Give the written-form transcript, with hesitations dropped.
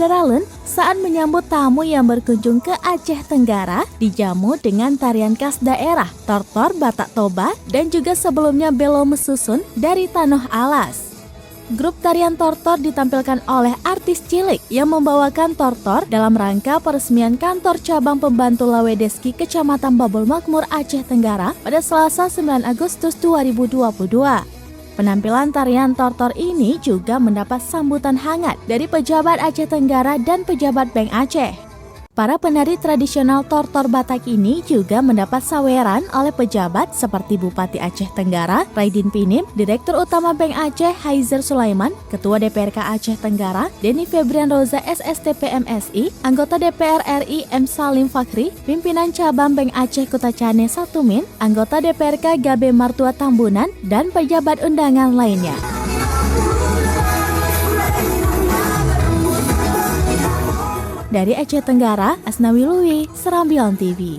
Generalun saat menyambut tamu yang berkunjung ke Aceh Tenggara dijamu dengan tarian khas daerah, tortor Batak Toba, dan juga sebelumnya Belo Mesusun dari Tanah Alas. Grup tarian tortor ditampilkan oleh artis cilik yang membawakan tortor dalam rangka peresmian kantor cabang pembantu Lawedeski Kecamatan Babul Makmur Aceh Tenggara pada Selasa 9 Agustus 2022. Penampilan tarian tortor ini juga mendapat sambutan hangat dari pejabat Aceh Tenggara dan pejabat Bank Aceh. Para penari tradisional tortor Batak ini juga mendapat saweran oleh pejabat seperti Bupati Aceh Tenggara, Raidin Pinim, Direktur Utama Bank Aceh, Haizer Sulaiman, Ketua DPRK Aceh Tenggara, Denny Febrian Roza SSTP MSI, Anggota DPR RI M. Salim Fakri, Pimpinan Cabang Bank Aceh Kota Cane Satumin, Anggota DPRK Gabe Martua Tambunan, dan pejabat undangan lainnya. Dari Aceh Tenggara, Asnawi Lui, Serambion TV.